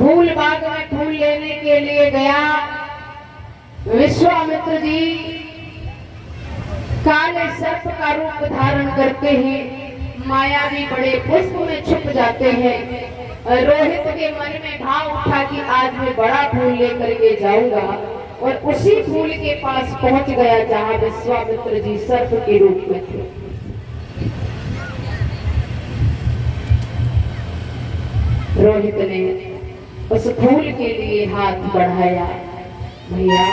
फूल बाग में फूल लेने के लिए गया। विश्वामित्र जी काले सर्प का रूप धारण करते हैं, मायावी बड़े पुष्प में छुप जाते हैं। रोहित के मन में भाव उठा कि आज मैं बड़ा फूल लेकर के जाऊंगा, और उसी फूल के पास पहुंच गया जहां विश्वामित्र जी सर्प के रूप में थे। रोहित ने उस फूल के लिए हाथ बढ़ाया। भैया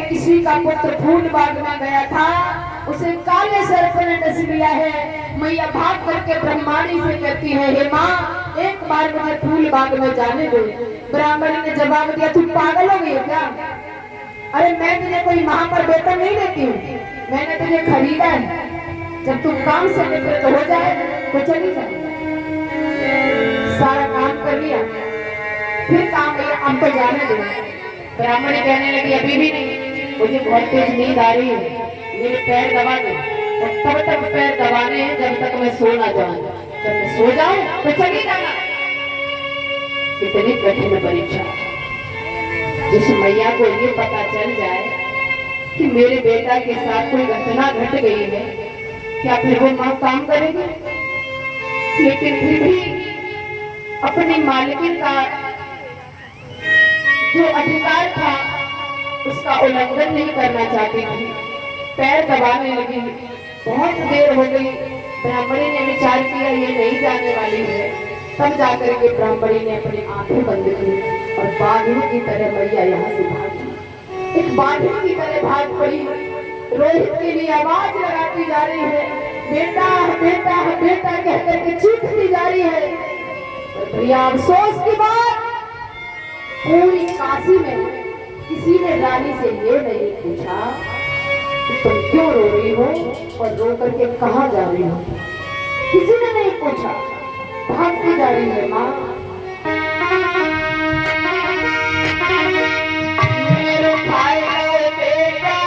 किसी का पुत्र फूल बाग में गया था, उसे काले सर्प ने डस लिया है। मैया भाग करके ब्रह्माणी से कहती है, हे माँ एक बार मुझे फूल बाग में जाने दो। ब्राह्मणी ने जवाब दिया, तुम पागल हो गई हो क्या? अरे मैं तुझे कोई वहां पर वेतन नहीं देती हूँ, मैंने तुझे खरीदा है। जब तुम काम से निवृत्त हो जाए तो चली जाए। सारा काम कर लिया, फिर काम किया, अब तो जाने दो। ब्राह्मणी कहने लगी, अभी भी नहीं, मुझे बहुत तेज नींद आ रही है, मेरे पैर दबा दो। और तब तक पैर दबाने हैं जब तक मैं सो ना जाऊं। जब मैं सो जाऊं तो चली जाना। कितनी कठिन परीक्षा। जिस मैया को ये पता चल जाए कि मेरे बेटा के साथ कोई घटना घट गई है, क्या फिर वो माँ काम करेगी? लेकिन फिर भी अपनी मालिकिन का जो अधिकार था उसका उल्लंघन नहीं करना चाहती थी। पैर दबाने लगी। बहुत देर हो गई। ब्राह्मणी ने विचार किया ये नहीं जाने वाली है। तब जाकर के ब्राह्मणी ने अपनी आंखें बंद की और बाघिन की तरह मैया यहाँ से भागी। एक बाघिन की तरह भाग पड़ी। रोहित के लिए आवाज लगाती जा रही है, बेटा बेटा बेटा कहकर के चीखती जा रही है। भैया अफसोस की बात, पूरी काशी में किसी ने रानी से ये नहीं पूछा कि तुम क्यों रो रही हो और रो करके कहाँ जा रही हो। किसी ने नहीं पूछा। भागती जा रही है माँ। मेरे भाई बेटा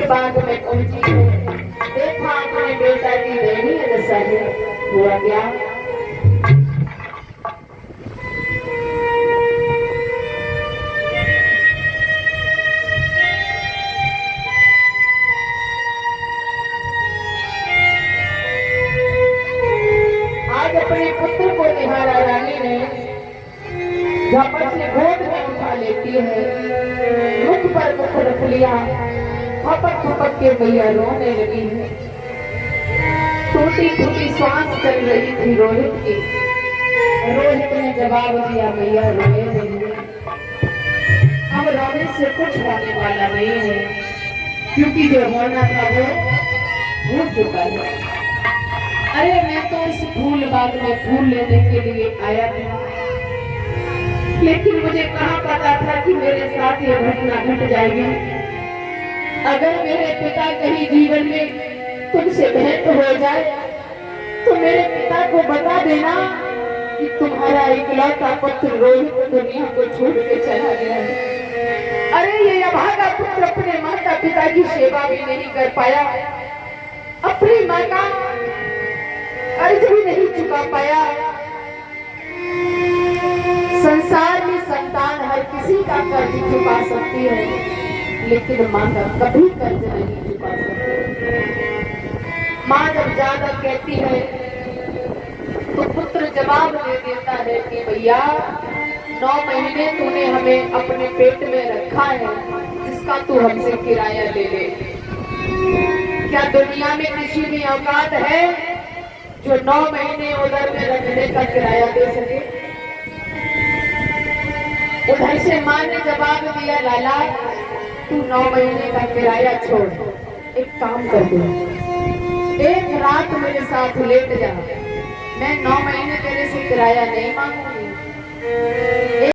बाग में पहुंची है। देखा अपने बेटा की दयनीय दशा है। हुआ क्या? आज अपने पुत्र को निहारा रानी ने झपट से गोद में उठा लेती है, मुख पर मुख रख लिया, थपक थपक के भैया रोने लगी है। टूटी टूटी सांस चल रही थी रोहित की। रोहित ने जवाब दिया, भैया रोए नहीं, अब रोने से कुछ होने वाला नहीं है, क्योंकि जो होना था वो हो चुका है। अरे मैं तो इस फूल बाग में फूल लेने के लिए आया था, लेकिन मुझे कहाँ पता था कि मेरे साथ ये घटना घट जाएगी। अगर मेरे पिता कहीं जीवन में तुमसे भेंट हो जाए तो मेरे पिता को बता देना कि तुम्हारा इकलौता पुत्र रोहित दुनिया को छोड़ के चला गया है। अरे ये अभागा पुत्र अपने माता पिता की सेवा भी नहीं कर पाया, अपनी माँ का कर्ज भी नहीं चुका पाया। संसार में संतान हर किसी का कर्ज चुका सकती है, लेकिन माँ का कभी कर्ज नहीं चुका सकती। माँ जब ज्यादा कहती है तो पुत्र जवाब दे देता है कि भैया 9 महीने तूने हमें अपने पेट में रखा है, जिसका तू हमसे किराया ले ले। क्या दुनिया में किसी भी औकात है जो 9 महीने उधर में रखने का किराया दे सके? उधर से माँ ने जवाब दिया, लाला तू 9 महीने का किराया छोड़, एक काम कर दे, एक रात मेरे साथ लेट जा, मैं 9 महीने तेरे से किराया नहीं मांगूंगी,